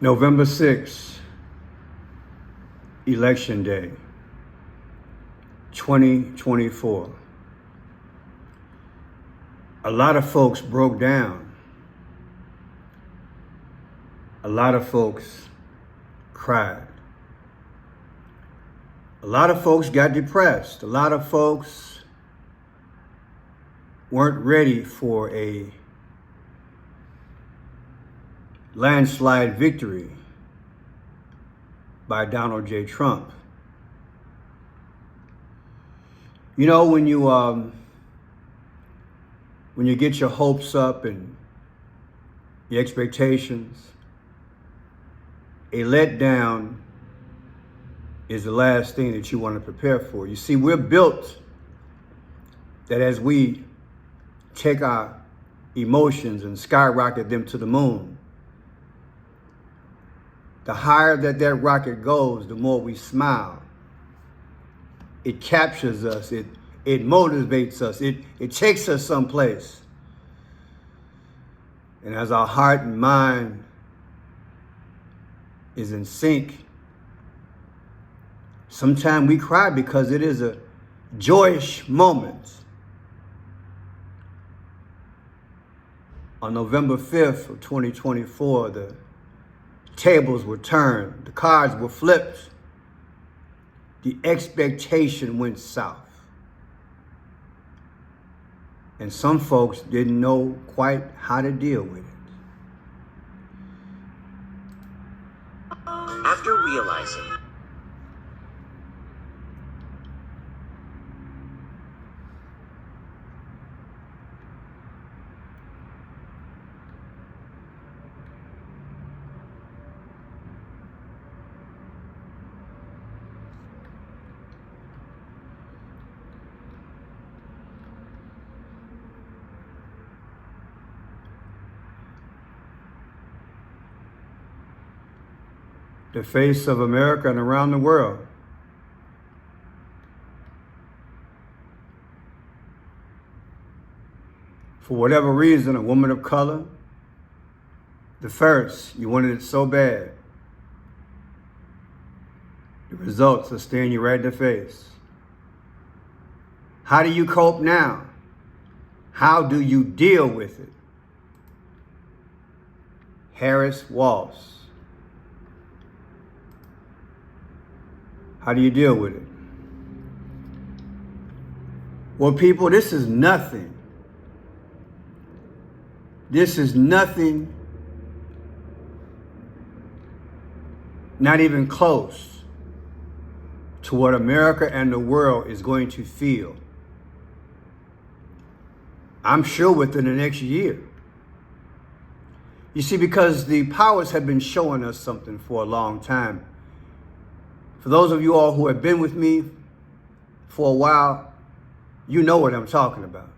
November 6th, Election Day, 2024. A lot of folks broke down. A lot of folks cried. A lot of folks got depressed. A lot of folks weren't ready for a landslide victory by Donald J. Trump. You know, when you get your hopes up and your expectations, a letdown is the last thing that you want to prepare for. You see, we're built that as we take our emotions and skyrocket them to the moon, the higher that rocket goes, the more we smile. It captures us. It motivates us. It takes us someplace. And as our heart and mind is in sync, sometimes we cry because it is a joyous moment. On November 5th of 2024, the tables were turned, the cards were flipped, the expectation went south. And some folks didn't know quite how to deal with it. After realizing the face of America and around the world, for whatever reason, a woman of color, the first, you wanted it so bad. The results are staring you right in the face. How do you cope now? How do you deal with it? Harris Walls. How do you deal with it? Well, people, this is nothing. This is nothing, not even close to what America and the world is going to feel. I'm sure within the next year. You see, because the powers have been showing us something for a long time. For those of you all who have been with me for a while, you know what I'm talking about.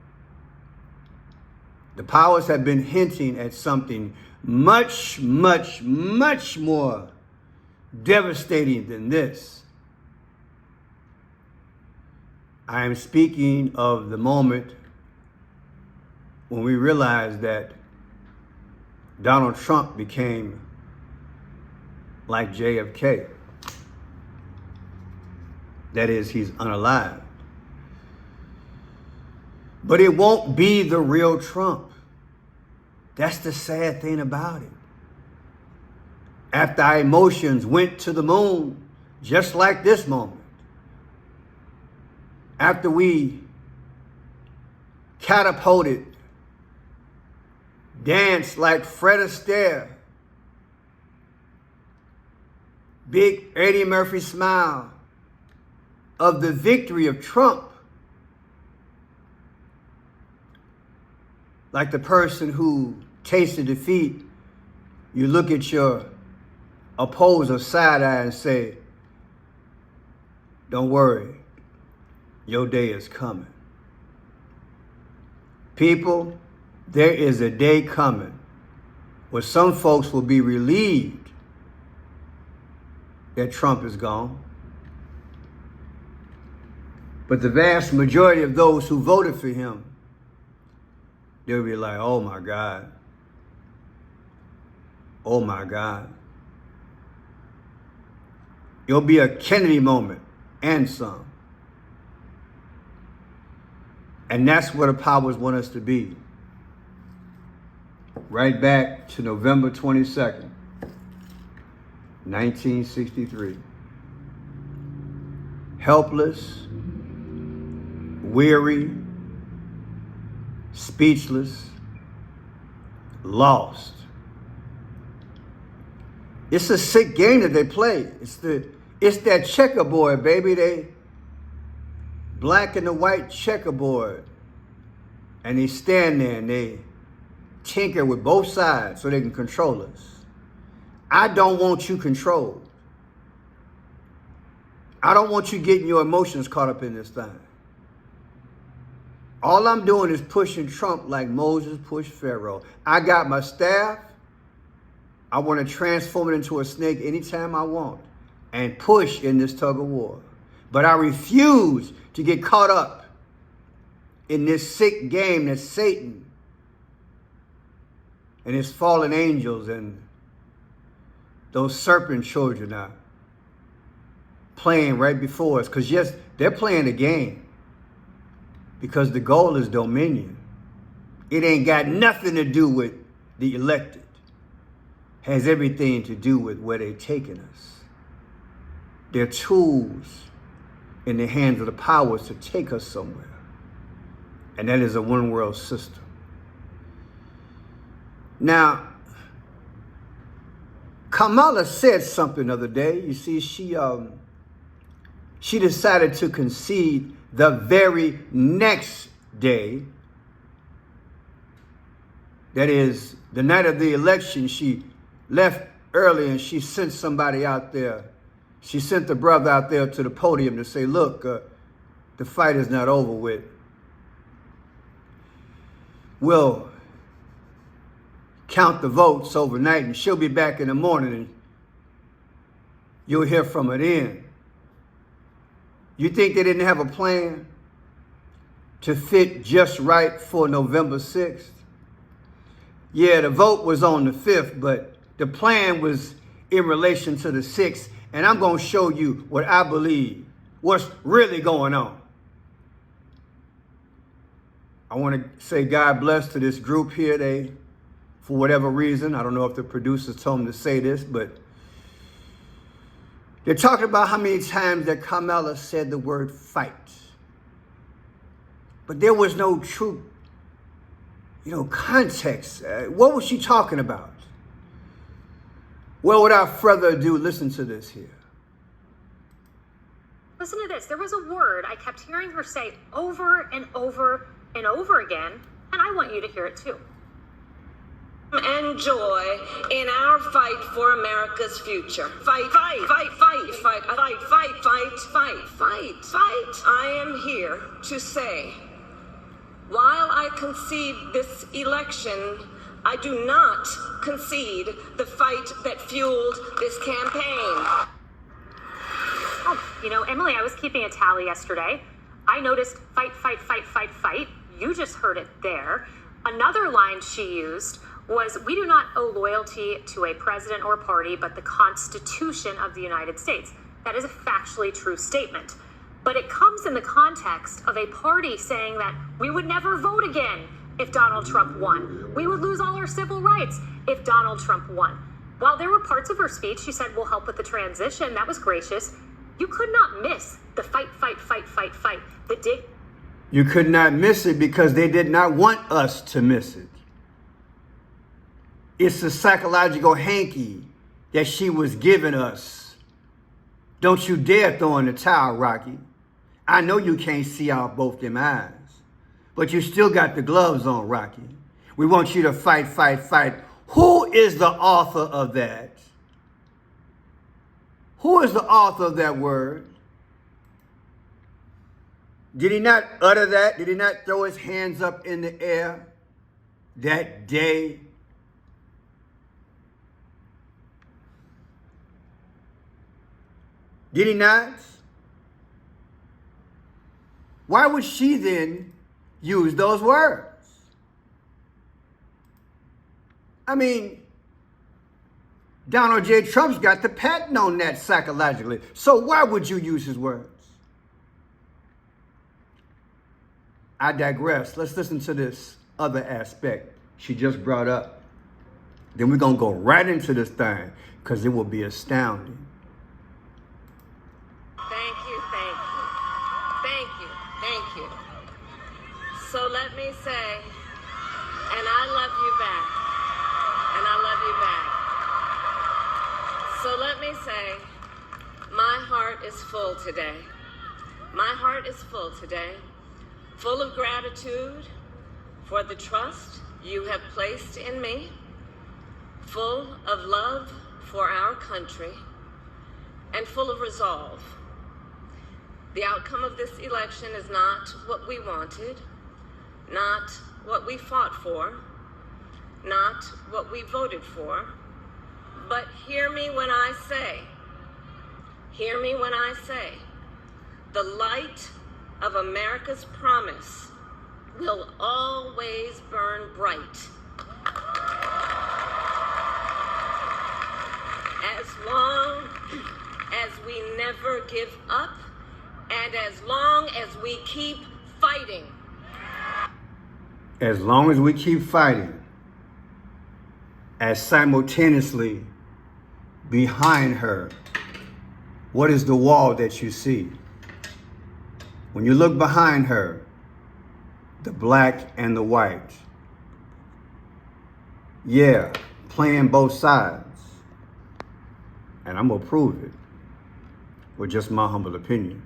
The powers have been hinting at something much, much, much more devastating than this. I am speaking of the moment when we realized that Donald Trump became like JFK. That is, he's unalived. But it won't be the real Trump. That's the sad thing about it. After our emotions went to the moon, just like this moment, after we catapulted, danced like Fred Astaire, big Eddie Murphy smile of the victory of Trump, like the person who tasted defeat, you look at your opposer side-eye and say, don't worry, your day is coming. People, there is a day coming where some folks will be relieved that Trump is gone. But the vast majority of those who voted for him, they'll be like, oh my God. Oh my God. It'll be a Kennedy moment and some. And that's what the powers want us to be. Right back to November 22nd, 1963. Helpless, weary, speechless, lost. It's a sick game that they play. It's that checkerboard, baby. They black and the white checkerboard. And they stand there and they tinker with both sides so they can control us. I don't want you controlled. I don't want you getting your emotions caught up in this thing. All I'm doing is pushing Trump like Moses pushed Pharaoh. I got my staff. I want to transform it into a snake anytime I want and push in this tug of war. But I refuse to get caught up in this sick game that Satan and his fallen angels and those serpent children are playing right before us. Because yes, they're playing the game because the goal is dominion. It ain't got nothing to do with the elected. Has everything to do with where they're taking us. They're tools in the hands of the powers to take us somewhere. And that is a one world system. Now, Kamala said something the other day. You see, she decided to concede the very next day. That is, the night of the election, she left early and she sent somebody out there. She sent the brother out there to the podium to say, look, the fight is not over with. We'll count the votes overnight and she'll be back in the morning and you'll hear from her then. You think they didn't have a plan to fit just right for November 6th? Yeah, the vote was on the 5th, but the plan was in relation to the 6th. And I'm going to show you what I believe, what's really going on. I want to say God bless to this group here. They, for whatever reason, I don't know if the producers told them to say this, but they're talking about how many times that Kamala said the word fight. But there was no true, context. What was she talking about? Well, without further ado, listen to this here. Listen to this. There was a word I kept hearing her say over and over and over again, and I want you to hear it too. And joy in our fight for America's future. Fight, fight, fight, fight, fight, fight, fight, fight, fight, fight, fight. I am here to say, while I concede this election, I do not concede the fight that fueled this campaign. Oh, Emily, I was keeping a tally yesterday. I noticed fight, fight, fight, fight, fight. You just heard it there. Another line she used was, we do not owe loyalty to a president or party, but the Constitution of the United States. That is a factually true statement. But it comes in the context of a party saying that we would never vote again if Donald Trump won. We would lose all our civil rights if Donald Trump won. While there were parts of her speech, she said, we'll help with the transition. That was gracious. You could not miss the fight, fight, fight, fight, fight. You could not miss it because they did not want us to miss it. It's a psychological hanky that she was giving us. Don't you dare throw in the towel, Rocky. I know you can't see out both them eyes, but you still got the gloves on, Rocky. We want you to fight, fight, fight. Who is the author of that? Who is the author of that word? Did he not utter that? Did he not throw his hands up in the air that day? Did he not? Why would she then use those words? I mean, Donald J. Trump's got the patent on that psychologically. So why would you use his words? I digress. Let's listen to this other aspect she just brought up. Then we're going to go right into this thing because it will be astounding. Thank you, thank you. Thank you, thank you. So let me say, and I love you back. And I love you back. So let me say, my heart is full today. My heart is full today, full of gratitude for the trust you have placed in me, full of love for our country, and full of resolve. The outcome of this election is not what we wanted, not what we fought for, not what we voted for, but hear me when I say, the light of America's promise will always burn bright. As long as we never give up, and as long as we keep fighting. As long as we keep fighting, as simultaneously behind her, what is the wall that you see? When you look behind her, the black and the white. Yeah, playing both sides. And I'm going to prove it with just my humble opinion.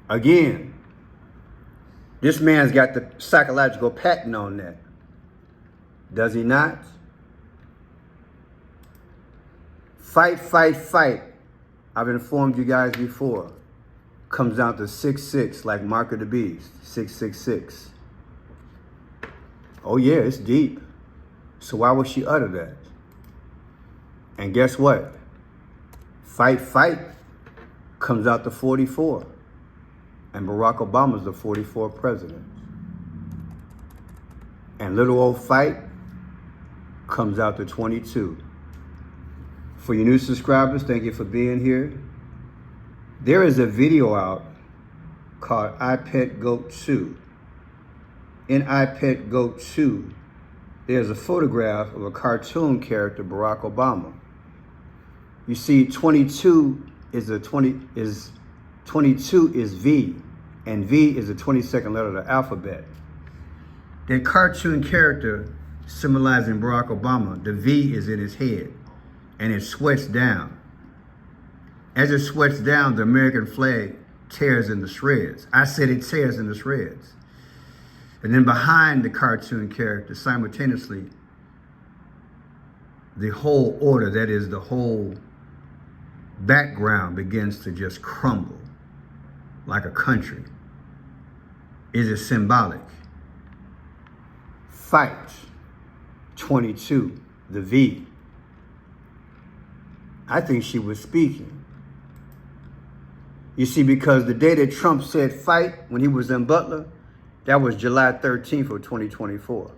Again, this man's got the psychological patent on that. Does he not? Fight, fight, fight. I've informed you guys before. Comes down to 666, like Mark of the Beast, 666. Oh yeah, it's deep. So why would she utter that? And guess what? Fight, fight comes out to 44. And Barack Obama's the 44th president. And little old fight comes out to 22. For your new subscribers, thank you for being here. There is a video out called iPet Goat 2. In iPet Goat 2, there's a photograph of a cartoon character, Barack Obama. You see, 22 is V, and V is the 22nd letter of the alphabet. That cartoon character symbolizing Barack Obama, the V is in his head, and it sweats down. As it sweats down, the American flag tears into shreds. I said it tears into shreds. And then behind the cartoon character, simultaneously, the whole order, that is the whole background, begins to just crumble like a country. Is it symbolic? Fight, 22, the V. I think she was speaking. You see, because the day that Trump said fight when he was in Butler, that was July 13th of 2024.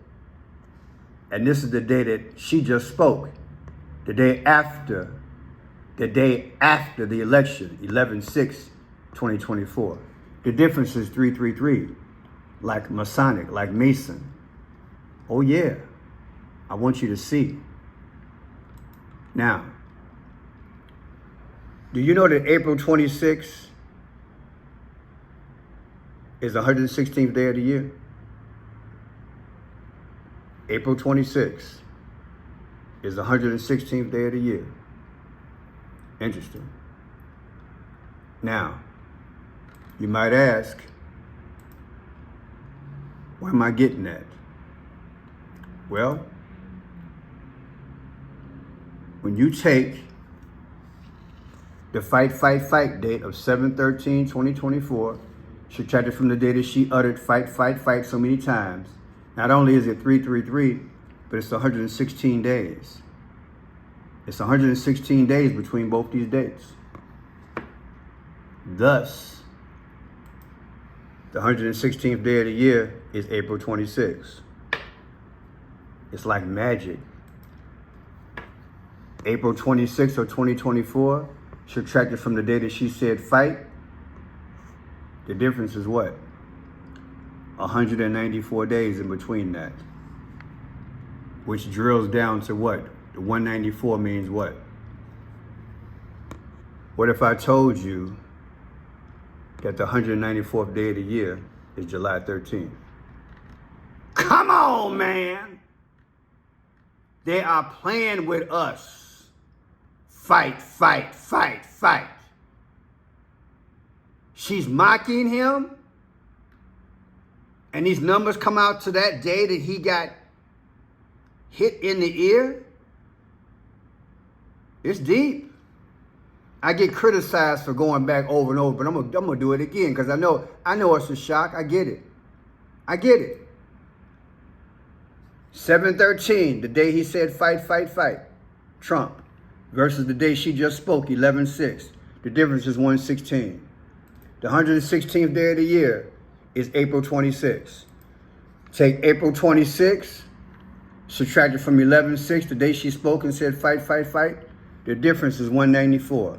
And this is the day that she just spoke. The day after the election, 11/6/2024. The difference is 333, like Masonic, like Mason. Oh yeah, I want you to see. Now, do you know that April 26th is the 116th day of the year? April 26th is the 116th day of the year. Interesting. Now, you might ask, why am I getting that? Well, when you take the fight date of 7/13/2024, subtracted from the day that she uttered fight so many times, not only is it 333, but it's 116 days. It's 116 days between both these dates. Thus, the 116th day of the year is April 26th. It's like magic. April 26th of 2024, subtracted from the day that she said fight, the difference is what? 194 days in between that. Which drills down to what? The 194 means what? What if I told you that the 194th day of the year is July 13th? Come on, man. They are playing with us. Fight, fight, fight, fight. She's mocking him. And these numbers come out to that day that he got hit in the ear. It's deep. I get criticized for going back over and over, but I'm gonna do it again because I know it's a shock. I get it. 7/13, the day he said fight, fight, fight, Trump, versus the day she just spoke, 11/6. The difference is 116. The 116th day of the year is April 26. Take April 26, subtract it from 11/6, the day she spoke and said fight, fight, fight. The difference is 194.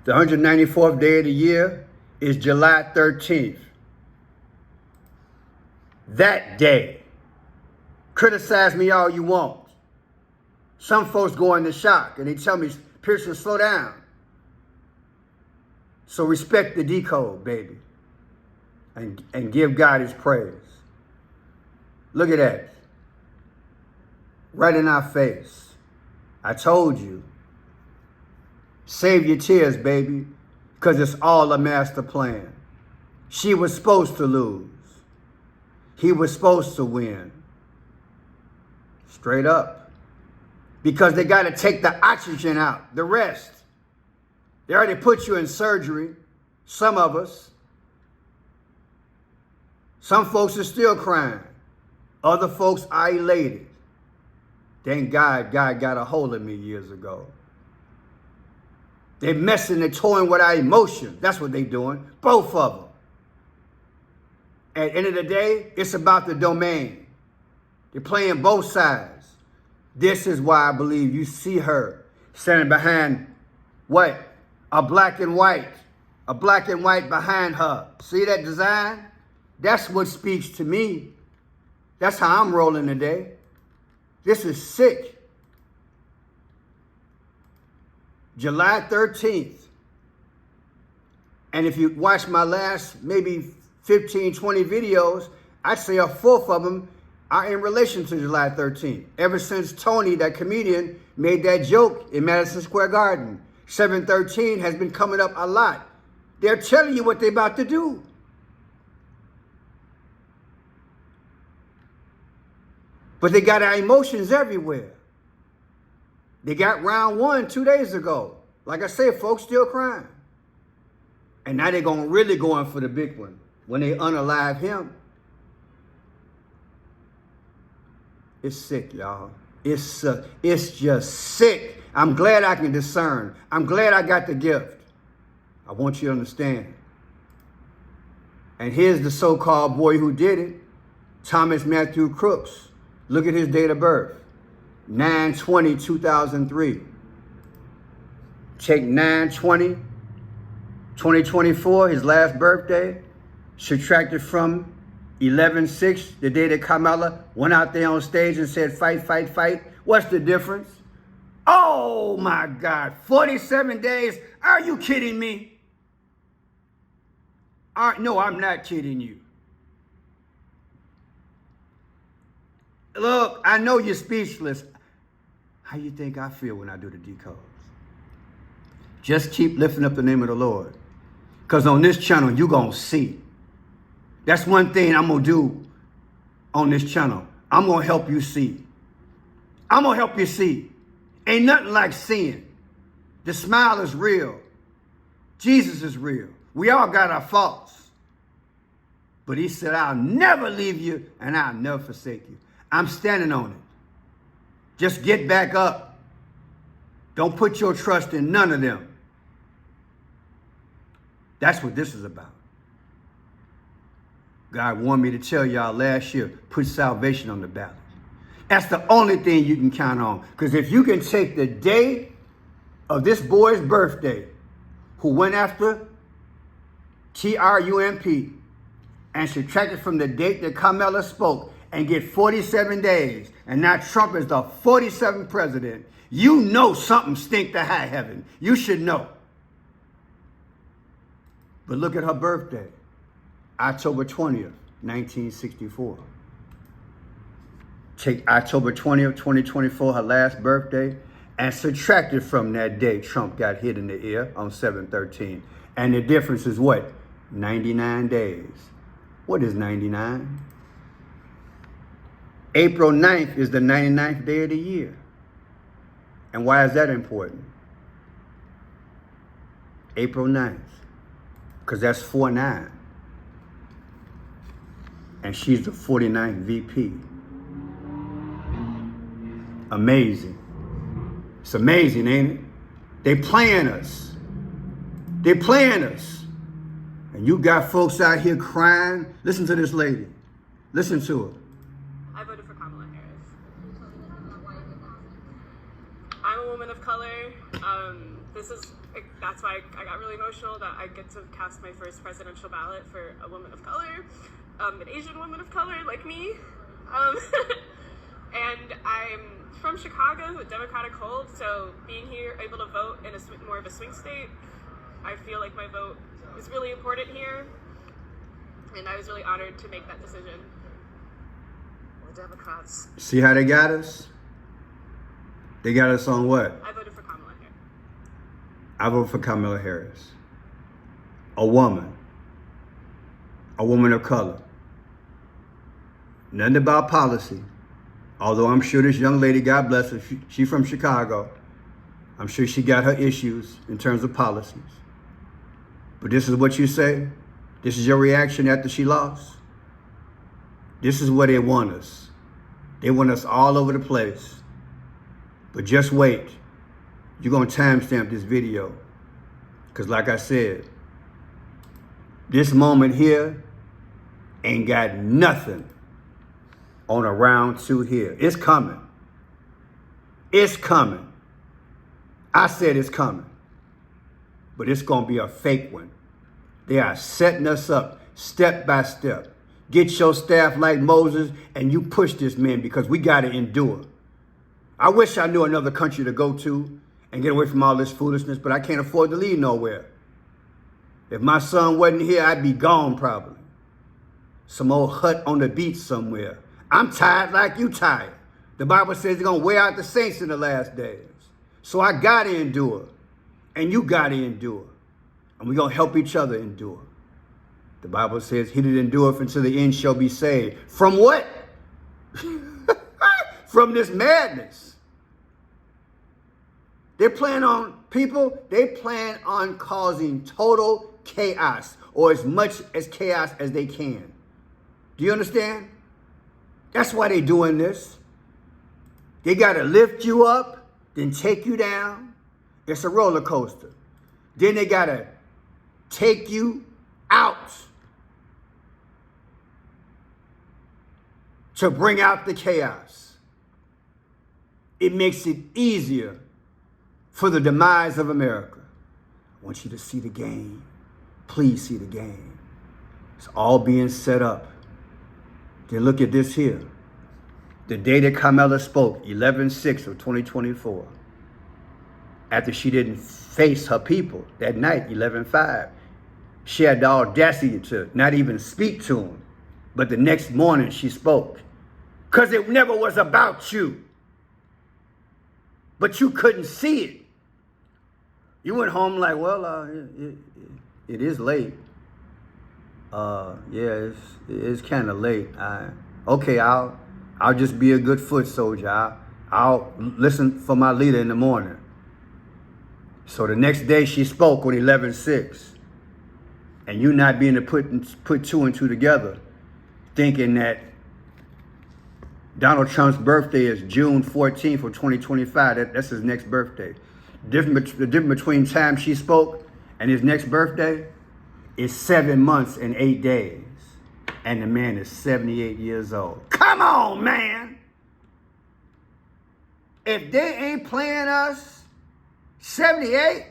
The 194th day of the year is July 13th. That day. Criticize me all you want. Some folks go into shock and they tell me, Pearson, slow down. So respect the decode, baby. And give God his praise. Look at that. Right in our face. I told you. Save your tears, baby, because it's all a master plan. She was supposed to lose. He was supposed to win. Straight up. Because they got to take the oxygen out, the rest. They already put you in surgery, some of us. Some folks are still crying. Other folks are elated. Thank God, God got a hold of me years ago. They're messing and toying with our emotions. That's what they're doing. Both of them. At the end of the day, it's about the domain. They're playing both sides. This is why I believe you see her standing behind what? A black and white. A black and white behind her. See that design? That's what speaks to me. That's how I'm rolling today. This is sick. July 13th. And if you watch my last maybe 15, 20 videos, I'd say a fourth of them are in relation to July 13th. Ever since Tony, that comedian, made that joke in Madison Square Garden. 7/13 has been coming up a lot. They're telling you what they're about to do. But they got our emotions everywhere. They got round one 2 days ago. Like I said, folks still crying. And now they're going to really go in for the big one when they unalive him. It's sick, y'all. It's just sick. I'm glad I can discern. I'm glad I got the gift. I want you to understand. And here's the so-called boy who did it, Thomas Matthew Crooks. Look at his date of birth, 9/20/2003. Take 9/20/2024, his last birthday, subtracted from 11/6, the day that Kamala went out there on stage and said, fight, fight, fight. What's the difference? Oh my God, 47 days. Are you kidding me? No, I'm not kidding you. Look, I know you're speechless. How you think I feel when I do the decodes? Just keep lifting up the name of the Lord. Because on this channel, you're going to see. That's one thing I'm going to do on this channel. I'm going to help you see. I'm going to help you see. Ain't nothing like seeing. The smile is real. Jesus is real. We all got our faults. But he said, I'll never leave you and I'll never forsake you. I'm standing on it. Just get back up. Don't put your trust in none of them. That's what this is about. God wanted me to tell y'all last year, put salvation on the ballot. That's the only thing you can count on. Because if you can take the day of this boy's birthday, who went after Trump, and subtract it from the date that Kamala spoke and get 47 days, and now Trump is the 47th president, you know something stink to high heaven. You should know. But look at her birthday, October 20th, 1964. Take October 20th, 2024, her last birthday, and subtract it from that day Trump got hit in the ear on 7/13. And the difference is what? 99 days. What is 99? April 9th is the 99th day of the year. And why is that important? April 9th. Because that's 4/9. And she's the 49th VP. Amazing. It's amazing, ain't it? They playing us. They playing us. And you got folks out here crying. Listen to this lady. Listen to her. I voted for Kamala Harris. I'm a woman of color. That's why I got really emotional that I get to cast my first presidential ballot for a woman of color, an Asian woman of color like me. And I'm from Chicago, a Democratic hold, so being here, able to vote in more of a swing state, I feel like my vote is really important here, and I was really honored to make that decision. The Democrats. See how they got us? They got us on what? I voted for Kamala Harris. I voted for Kamala Harris. A woman of color. Nothing about policy. Although I'm sure this young lady, God bless her, she's from Chicago. I'm sure she got her issues in terms of policies. But this is what you say? This is your reaction after she lost? This is where they want us. They want us all over the place. But just wait. You're going to timestamp this video. Because like I said, this moment here ain't got nothing on a round 2 here. It's coming. It's coming. I said it's coming. But it's going to be a fake one. They are setting us up step by step. Get your staff like Moses and you push this man because we got to endure. I wish I knew another country to go to and get away from all this foolishness, but I can't afford to leave nowhere. If my son wasn't here, I'd be gone probably. Some old hut on the beach somewhere. I'm tired like you tired. The Bible says they're going to wear out the saints in the last days. So I got to endure. And you got to endure. And we're going to help each other endure. The Bible says, he that endureth until the end shall be saved. From what? From this madness. They're planning on, people, they plan on causing total chaos, or as much as chaos as they can. Do you understand? That's why they're doing this. They got to lift you up, then take you down. It's a roller coaster. Then they got to take you out to bring out the chaos. It makes it easier for the demise of America. I want you to see the game. Please see the game. It's all being set up. Then look at this here. The day that Kamala spoke, 11/6 of 2024. After she didn't face her people that night, 11/5. She had the audacity to not even speak to him. But the next morning she spoke. Because it never was about you. But you couldn't see it. You went home like, well, it is late. Yeah, it's kind of late. Okay, I'll just be a good foot soldier. I'll listen for my leader in the morning. So the next day she spoke on 11/6, and you not being to put 2 and 2 together, thinking that Donald Trump's birthday is June 14th of 2025. That's his next birthday. The difference between time she spoke and his next birthday is 7 months and 8 days. And the man is 78 years old. Come on, man. If they ain't playing us, 78?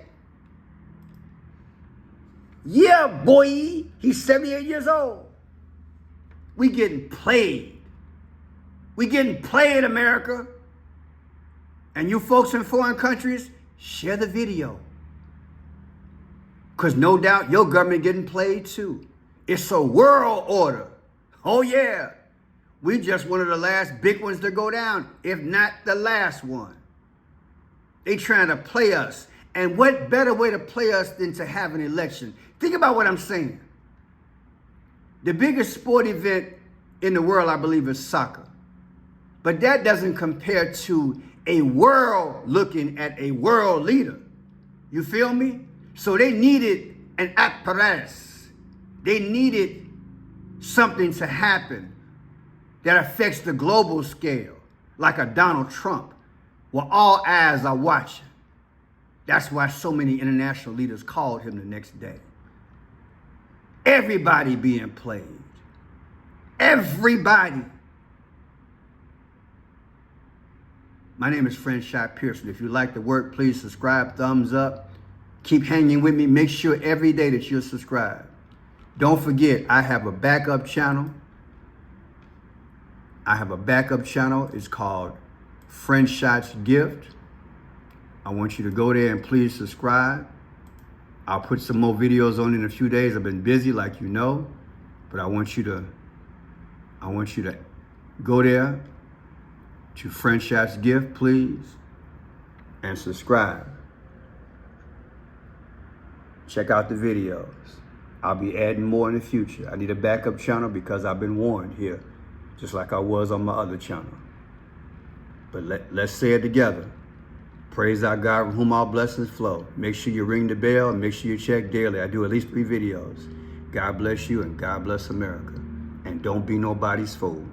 Yeah, boy, he's 78 years old. We getting played. We getting played, America. And you folks in foreign countries, share the video. Because no doubt your government getting played too. It's a world order. Oh yeah. We just one of the last big ones to go down, if not the last one. They trying to play us. And what better way to play us than to have an election? Think about what I'm saying. The biggest sport event in the world, I believe, is soccer. But that doesn't compare to a world looking at a world leader. You feel me? So they needed an apparatus. They needed something to happen that affects the global scale, like a Donald Trump, where all eyes are watching. That's why so many international leaders called him the next day. Everybody being played. Everybody. My name is Franchise Pearson. If you like the work, please subscribe, thumbs up. Keep hanging with me. Make sure every day that you're subscribed. Don't forget, I have a backup channel. It's called Franchise Gift. I want you to go there and please subscribe. I'll put some more videos on in a few days. I've been busy, like you know, but I want you to go there to Franchise Gift, please, and subscribe. Check out the videos. I'll be adding more in the future. I need a backup channel because I've been warned here, just like I was on my other channel. But let's say it together. Praise our God from whom all blessings flow. Make sure you ring the bell and make sure you check daily. I do at least 3 videos. God bless you and God bless America. And don't be nobody's fool.